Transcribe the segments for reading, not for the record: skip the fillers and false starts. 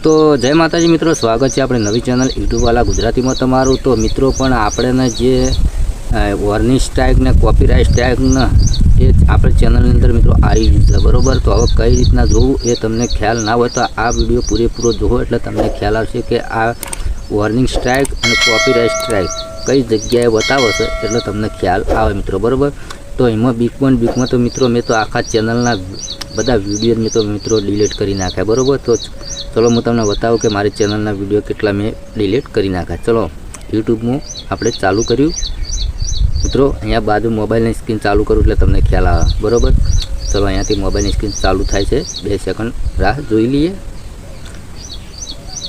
तो जय माताजी मित्रों, स्वागत है अपने नवी चैनल यूट्यूब वाला गुजराती में तमारू। तो मित्रों पण आपणे जे वॉर्निंग स्ट्राइक ने कॉपीराइट स्ट्राइक ने ये अपने चैनल अंदर मित्रों आई है बराबर। तो हवे कई रीतना जोवुं ए तमने ख्याल ना हो तो आ विडियो पूरेपूरो जोवो एटले तमने ख्याल आवशे कि आ वॉर्निंग स्ट्राइक और कॉपीराइट स्ट्राइक कई जग्याए बतावशे एटले तमने ख्याल आवे मित्रों बराबर। तो एमां बीकમાં तो मित्रों मैं तो आखा चैनलना बधा विडियो में तो मित्रों डिलीट करी नाख्या बराबर। तो चलो हूँ तमने बताऊँ कि मारी चैनलना विडियो केटला मैं डिलीट करी नाख्या। चलो यूट्यूब में आपणे चालू कर्युं मित्रों, अहींया बाजू मोबाइल स्क्रीन चालू करूँ एटले तमने ख्याल आवे बराबर। चलो अहींयाथी मोबाइल स्क्रीन चालू थाय छे, 2 सेकंड राह जोई लीए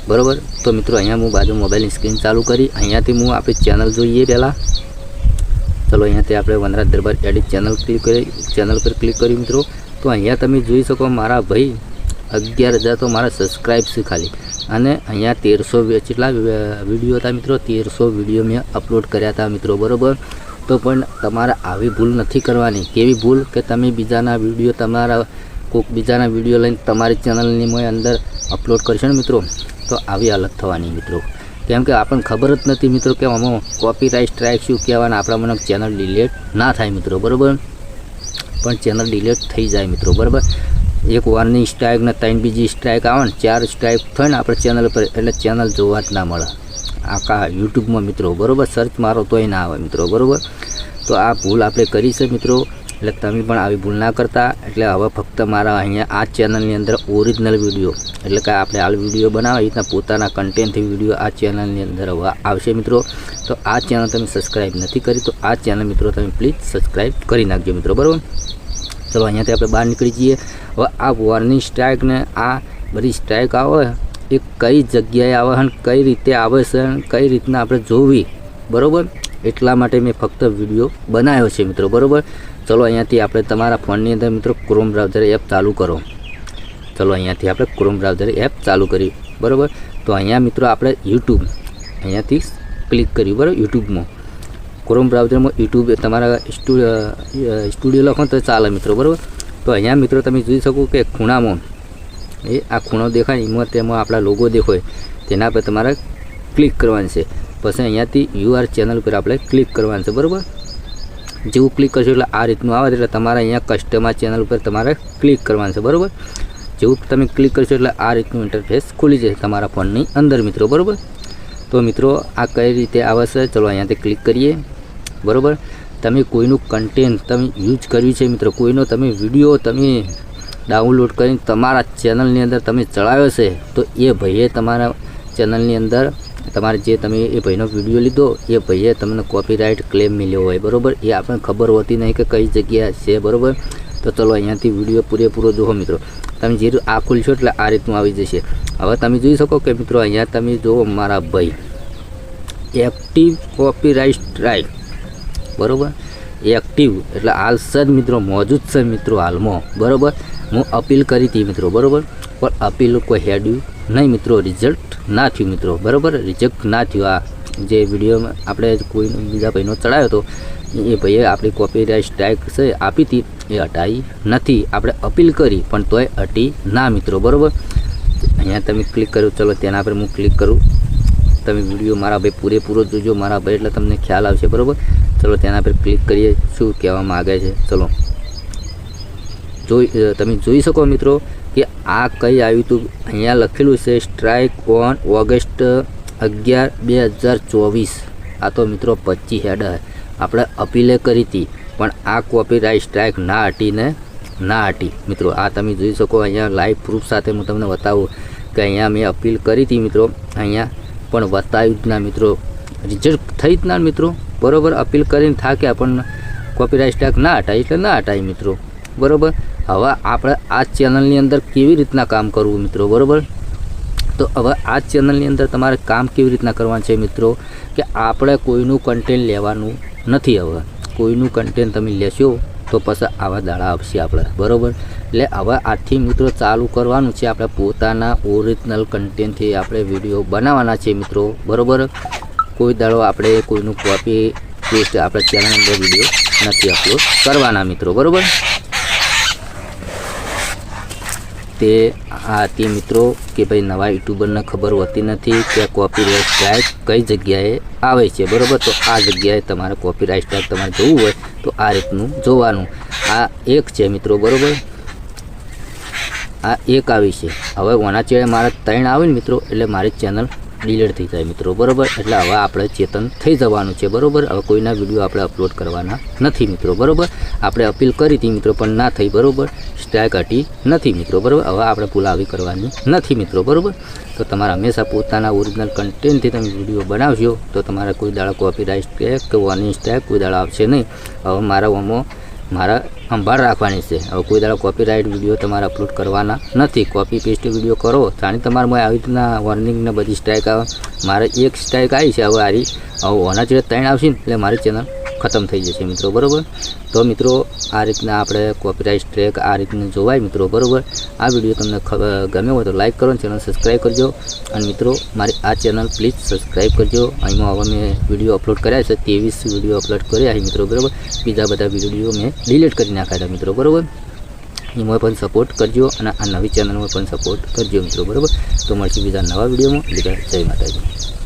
बराबर। तो मित्रों अहींया हूँ बाजू मोबाइल स्क्रीन चालू करी, अहींयाथी हूँ आपणी चैनल जोईए पहला। चलो अहींयाथी आपणे वनराज दरबार एडिट चैनल पर क्लिक करी मित्रों। तो अहींया तमे जोई शको मारा भाई 11,000 तो मारा सब्सक्राइब छे खाली, अने अहींया 1300 जेटला विडियो था मित्रों, 1300 विडियो मैं अपलोड कर्या था मित्रों बराबर। तो पण तमारे आवी भूल नहीं करवानी। केवी भूल कि तमे बीजाना विडियो तमारा कोक बीजाना विडियो लईने तमारी चैनलनी में अंदर अपलोड करशो ने मित्रों तो आवी हालत थवानी मित्रों। केम के आपने खबर ज नहीं मित्रों कि आमां कॉपीराइट स्ट्राइक शुं कहेवाय, आपणा मन चैनल डिलीट ना थाय मित्रों बराबर। पण चैनल डिलीट थई जाए मित्रों बराबर। एक वॉर्निंग स्ट्राइक ने 3 बीजी स्ट्राइक आवे ने 4 स्ट्राइक थाय ने आपणे चैनल पर एटले चैनल जोवा ज ना मळे आखा यूट्यूब में मित्रों बराबर। सर्च मारो तोय ना आवे मित्रों बराबर। तो आ भूल आपणे करी छे मित्रों, एटले तमे पण आवी भूल ना करता। एटले हवे फक्त मारा अहींया आ चैनलनी अंदर ओरिजिनल विडियो एटले के आपणे हाल विडियो बनावे ए रीतना पोताना कंटेंट थी विडियो आ चैनलनी अंदर हवे आवशे मित्रों। तो आ चैनल तमे सब्सक्राइब नहीं करी तो आ चैनल मित्रों तमे प्लीज सब्सक्राइब करी नाखजो मित्रों बराबर। चलो अहींयाथी आपणे बहार निकળી जईए। हवे आ वॉर्निंग स्ट्राइक ने आ बधी स्ट्राइक आवे ए कई जग्याए आवे अने कई रीते आवे छे अने कई रीतना आपणे जोवी बराबर, एटला माटे मैं फक्त विडियो बनाव्यो छे मित्रों बराबर। चलो अहींयाथी आपणे तमारा फोननी अंदर मित्रों क्रोम ब्राउजर एप चालू करो। चलो अहींयाथी आपणे क्रोम ब्राउजर एप चालू करी बराबर। तो अहींया मित्रों आपणे यूट्यूब अहींयाथी क्लिक करी बराबर। यूट्यूब में क्रोम ब्राउजर में यूट्यूब तमारा स्टूडियो लखो तो चाले मित्रों बराबर। तो अहींया मित्रों तमे जोई शको कि खूणा में ए आ खूणो देखाय एमां तेमां आपणा लोगो देखाय तेना पर तमारे क्लिक करवानुं छे। पछी अहींयाथी यूआर चैनल पर आपणे क्लिक करवानुं छे बराबर। जेवुं क्लिक करशो एटले आ रीतनुं आवे एटले तमारे अहींया कस्टमाइज चैनल पर तमारे क्लिक करवानुं छे बराबर। जेवुं तमे क्लिक करशो एटले आ रीतनुं इंटरफेस खुली जशे तमारा फोननी अंदर मित्रों बराबर। तो मित्रों आ कई रीते आवे छे, चलो अहींयाथी क्लिक करीए बराबर। तमे कोईनुं कंटेंट तमे यूज कर्युं छे मित्रों, कोईनो तमे विडियो तमे डाउनलॉड करीने तमारा चैनलनी अंदर तमे चढ़ाव्यो छे तो ए भाईए तमारा चैनलनी अंदर तमारे जे तमे ए भाईनो विडियो लीधो ए भाईए तमने कॉपीराइट क्लेम मिल्यो होय बराबर। ए आपणे खबर होती नहीं कि कई जग्याए छे बराबर। तो चलो अहींयाथी विडियो पूरेपूरो जोहो मित्रों। तमे जे आ खोलशो एटले आ रीतनुं आवी जशे। हवे तमे जोई शको कि मित्रों अहींया तमे जोवो मारा भाई एक्टिव कॉपीराइट स्ट्राइक बराबर। एक्टिव एटले हाल सज मित्रों मौजूद छे मित्रों हाल में बराबर। हूँ अपील करी थी मित्रों बराबर, पर अपील कोई हेड्यू नहीं मित्रों, रिजल्ट ना थयुं मित्रों बराबर। रिजेक्ट ना थयुं। आ जे विडियो में आपणे कोई बीजा भाईनो चढ़ाव्यो तो ए भाईए आपणी कॉपीराइट स्ट्राइक छे आपी थी ए हटाई नहीं। आपणे अपील करी पण तोय हटी ना मित्रों बराबर। अहींया तमे क्लिक करो। चलो तेना पर हूँ क्लिक करूँ। तमे विडियो मारा भाई पूरेपूरो जोजो मारा भाई एटले तमने ख्याल आवशे बराबर। चलो तेना पर क्लिक करिए शुं कहेवा मागे छे। चलो तमे जोई शको मित्रों कि आ कई आव्युं हतुं। अहींया लखेलुं छे स्ट्राइक ऑन ऑगस्ट 11, 2024। आ तो मित्रों 25 हेड है आपणे अपीले करी थी पण आ कॉपीराइट स्ट्राइक ना हटी ने ना हटी मित्रों। आ तमे जोई शको अहींया लाइव प्रूफ साथे हूँ तमने बतावुं कि अहींया मैं अपील करी थी मित्रों, अहींया पण बताव्युं ज ना मित्रों, रिजेक्ट थई ज ना मित्रों बराबर। अपील करीने थाक्या पण कॉपीराइट स्ट्राइक ना हटाई एटले ना हटाई मित्रों बराबर। हवे आपणे आ चैनलनी अंदर केवी रीतना काम करवुं मित्रों बराबर। तो हवे आ चैनलनी अंदर तमारे काम केवी रीतना करवानुं छे मित्रों कि आपणे कोईनुं कंटेंट लेवानुं नथी। हवे कोईनुं कंटेंट तमे लेशो तो पछी आवा दाड़ा आवशे आपणे बराबर। एटले हवे आथी मित्रों चालू करवानुं छे आपणे पोताना ओरिजिनल कंटेंटथी आपणे विडियो बनाववाना छे मित्रों बराबर। कोई दाड़ो आपणे कोईनुं कॉपी पेस्ट आपणे चैनल अंदर विडियो नथी अपलोड करवाना मित्रों बराबर। તે આ તે મિત્રો કે ભાઈ નવા યુટ્યુબરને ખબર હોતી નથી કે કોપીરાઇટ સ્ટ્રાઇક કઈ જગ્યાએ આવે છે, બરાબર. તો આ જગ્યાએ તમારે કોપીરાઇટ સ્ટ્રાઇક તમારે જોવું હોય તો આ રીતનું જોવાનું. આ એક છે મિત્રો, બરાબર. આ એક આવી છે. હવે ઓના ચેડે મારે 3 આવે ને મિત્રો, એટલે મારી ચેનલ ડિલીટ થઈ જાય મિત્રો, બરાબર. એટલે હવે આપણે ચેતન થઈ જવાનું છે, બરાબર. હવે કોઈના વિડીયો આપણે અપલોડ કરવાના નથી મિત્રો, બરાબર. આપણે અપીલ કરી હતી મિત્રો પણ ના થઈ, બરાબર. સ્ટ્રાઇક હટી નથી મિત્રો, બરાબર. હવે આપણે ભૂલ આવી કરવાની નથી મિત્રો, બરાબર. તો તમારે હંમેશા પોતાના ઓરિજિનલ કન્ટેન્ટથી તમે વિડીયો બનાવશો તો તમારે કોઈ દાડા કોપીરાઇટ સ્ટ્રાઇક કે વોર્નિંગ સ્ટ્રાઇક કોઈ દાડા આવશે નહીં. હવે મારા સંભાળ રાખવાની છે. હવે કોઈ દાડા કોપીરાઇટ વિડીયો તમારે અપલોડ કરવાના નથી. કોપી પેસ્ટ વિડીયો કરો જાણી તમારે આવી રીતના વોર્નિંગ ને બધી સ્ટ્રાઇક આવે. મારે એક સ્ટ્રાઇક આવી છે, હવે ઓના ચેડે 3 આવશે ને એટલે મારી ચેનલ ખતમ થઈ જશે મિત્રો, બરાબર. તો મિત્રો આ રીતના આપણે કોપીરાઇટ સ્ટ્રાઇક આ રીતનું જોવાય મિત્રો, બરાબર. આ વિડીયો તમને ગમ્યો હોય તો લાઇક કરો, ચેનલ સબસ્ક્રાઈબ કરજો. અને મિત્રો મારી આ ચેનલ પ્લીઝ સબસ્ક્રાઈબ કરજો. અહીંમાં હવે મેં વિડીયો અપલોડ કર્યા છે, 23 વિડીયો અપલોડ કર્યા છે મિત્રો, બરાબર. બીજા બધા વિડીયો મેં ડિલીટ કરી નાખ્યા હતા મિત્રો, બરાબર. એમાં પણ સપોર્ટ કરજો અને આ નવી ચેનલમાં પણ સપોર્ટ કરજો મિત્રો, બરાબર. તો મળશે બીજા નવા વિડીયોમાં. જય માતાજી.